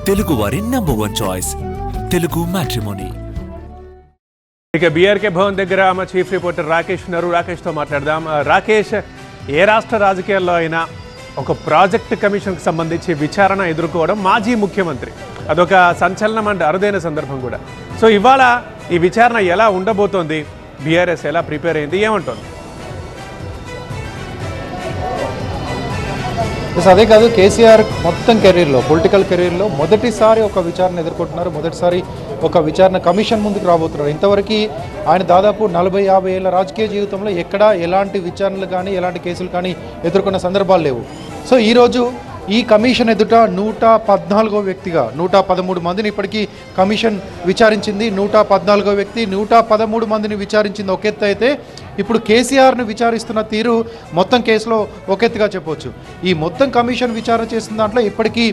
తెలుగు వారి number 1 choice Telugu matrimony. ఇక BRK Bhavan దగ్గర మా చీఫ్ రిపోర్టర్ రాకేష్ ఉన్నారు. రాకేష్తో మాట్లాడదాం. రాకేష్, ఏ రాష్ట్ర రాజకీయాల్లో అయినా ఒక ప్రాజెక్ట్ కమిషన్కి సంబంధించి విచారణ ఎదుర్కోవడం మాజీ ముఖ్యమంత్రి అదొక సంచలనం అంటే అరుదైన సందర్భం కూడా. సో ఇవాళ ఈ విచారణ ఎలా ఉండబోతోంది, బీఆర్ఎస్ ఎలా ప్రిపేర్ అయింది, ఏమంటోంది? అదే కాదు, కేసీఆర్ మొత్తం కెరీర్లో, పొలిటికల్ కెరీర్లో మొదటిసారి ఒక విచారణ ఎదుర్కొంటున్నారు. మొదటిసారి ఒక విచారణ కమిషన్ ముందుకు రాబోతున్నారు. ఇంతవరకు ఆయన దాదాపు 40-50 ఏళ్ళ రాజకీయ జీవితంలో ఎక్కడా ఎలాంటి విచారణలు కానీ ఎలాంటి కేసులు కానీ ఎదుర్కొన్న సందర్భాలు లేవు. సో ఈరోజు ఈ కమిషన్ ఎదుట 114వ వ్యక్తిగా 113 మందిని ఇప్పటికీ కమిషన్ విచారించింది. 114వ వ్యక్తి 113 మందిని విచారించింది ఒక ఎత్తు అయితే, ఇప్పుడు కేసీఆర్ను విచారిస్తున్న తీరు మొత్తం కేసులో ఒక ఎత్తుగా చెప్పవచ్చు. ఈ మొత్తం కమిషన్ విచారణ చేసిన దాంట్లో ఇప్పటికీ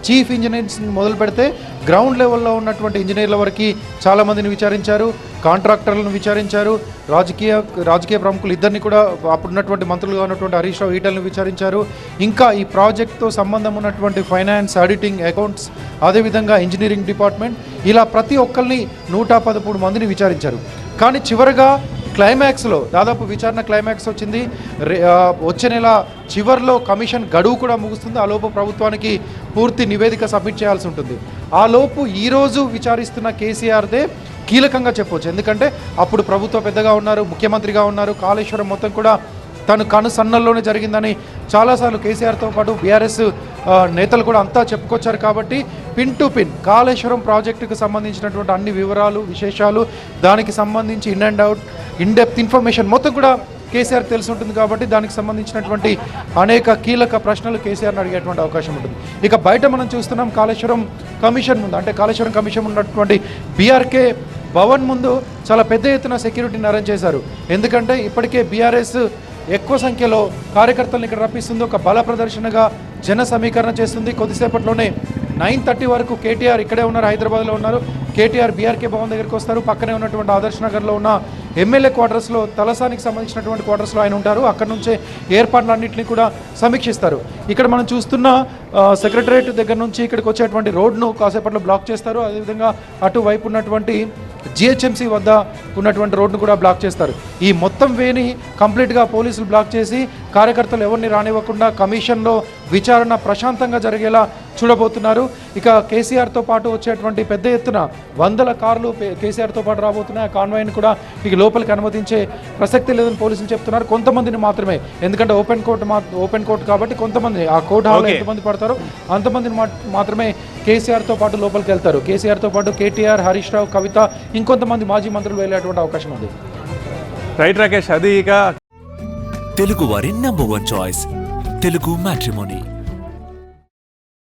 చీఫ్ ఇంజనీర్స్ మొదలు పెడితే గ్రౌండ్ లెవెల్లో ఉన్నటువంటి ఇంజనీర్ల వరకు చాలామందిని విచారించారు, కాంట్రాక్టర్లను విచారించారు, రాజకీయ ప్రముఖులు ఇద్దరిని కూడా అప్పుడున్నటువంటి మంత్రులుగా ఉన్నటువంటి హరీష్ రావు ఈటలను విచారించారు. ఇంకా ఈ ప్రాజెక్ట్తో సంబంధం ఉన్నటువంటి ఫైనాన్స్, ఆడిటింగ్, అకౌంట్స్, అదేవిధంగా ఇంజనీరింగ్ డిపార్ట్మెంట్, ఇలా ప్రతి ఒక్కరిని 113 మందిని విచారించారు. కానీ చివరగా క్లైమాక్స్లో దాదాపు విచారణ క్లైమాక్స్ వచ్చింది. వచ్చే నెల చివరిలో కమిషన్ గడువు కూడా ముగుస్తుంది. ఆ లోపు ప్రభుత్వానికి పూర్తి నివేదిక సబ్మిట్ చేయాల్సి ఉంటుంది. ఆ లోపు ఈరోజు విచారిస్తున్న కేసీఆర్దే కీలకంగా చెప్పవచ్చు. ఎందుకంటే అప్పుడు ప్రభుత్వ పెద్దగా ఉన్నారు, ముఖ్యమంత్రిగా ఉన్నారు. కాళేశ్వరం మొత్తం కూడా తను కనుసన్నల్లోనే జరిగిందని చాలాసార్లు కేసీఆర్తో పాటు బీఆర్ఎస్ నేతలు కూడా అంతా చెప్పుకొచ్చారు. కాబట్టి పిన్ టు పిన్ కాళేశ్వరం ప్రాజెక్టుకు సంబంధించినటువంటి అన్ని వివరాలు, విశేషాలు, దానికి సంబంధించి in and out in depth information మొత్తం కూడా కేసీఆర్ తెలిసి ఉంటుంది. కాబట్టి దానికి సంబంధించినటువంటి అనేక కీలక ప్రశ్నలు కేసీఆర్ని అడిగేటువంటి అవకాశం ఉంటుంది. ఇక బయట మనం చూస్తున్నాం, కాళేశ్వరం కమిషన్ ముందు, అంటే కాళేశ్వరం కమిషన్ ఉన్నటువంటి బీఆర్కే భవన్ ముందు చాలా పెద్ద ఎత్తున సెక్యూరిటీని అరేంజ్ చేశారు. ఎందుకంటే ఇప్పటికే బీఆర్ఎస్ ఎక్కువ సంఖ్యలో కార్యకర్తలను ఇక్కడ రప్పిస్తుంది. ఒక బల ప్రదర్శనగా జన సమీకరణ చేస్తుంది. కొద్దిసేపట్లోనే 9:30 వరకు కేటీఆర్ ఇక్కడే ఉన్నారు, హైదరాబాద్లో ఉన్నారు. కేటీఆర్ బీఆర్కే భవన్ దగ్గరికి వస్తారు. పక్కనే ఉన్నటువంటి ఆదర్శ్ నగర్లో ఉన్న ఎమ్మెల్యే క్వార్టర్స్లో, తలసానికి సంబంధించినటువంటి క్వార్టర్స్లో ఆయన ఉంటారు. అక్కడ నుంచే ఏర్పాట్లన్నింటినీ కూడా సమీక్షిస్తారు. ఇక్కడ మనం చూస్తున్న సెక్రటరేట్ దగ్గర నుంచి ఇక్కడికి వచ్చేటువంటి రోడ్ను కాసేపట్లో బ్లాక్ చేస్తారు. అదేవిధంగా అటువైపు ఉన్నటువంటి జిహెచ్ఎంసీ వద్ద ఉన్నటువంటి రోడ్ను కూడా బ్లాక్ చేస్తారు. ఈ మొత్తం వేని కంప్లీట్గా పోలీసులు బ్లాక్ చేసి కార్యకర్తలు ఎవరిని రానివ్వకుండా కమిషన్లో విచారణ ప్రశాంతంగా జరిగేలా చూడబోతున్నారు. ఇక కేసీఆర్తో పాటు వచ్చేటువంటి పెద్ద ఎత్తున 100 కార్లు కేసీఆర్తో పాటు రాబోతున్నాయి. ఆ కాన్వాయ్ని కూడా ఇక లోపలికి అనుమతించే ప్రసక్తి లేదని పోలీసులు చెప్తున్నారు. కొంతమందిని మాత్రమే, ఎందుకంటే ఓపెన్ కోర్టు కాబట్టి కొంతమంది ఆ కోర్టు హాల్లో ఎంతమంది పడతారో అంతమందిని మాత్రమే కేసీఆర్తో పాటు లోపలికి వెళ్తారు. కేసీఆర్తో పాటు కేటీఆర్, హరీష్ రావు, కవిత, ఇంకొంతమంది మాజీ మంత్రులు వెళ్ళేటువంటి అవకాశం ఉంది. రైట్ రాకేష్, అది ఇక తెలుగు వారి నంబర్ 1 చాయిస్ తెలుగు మ్యాట్రిమోనీ.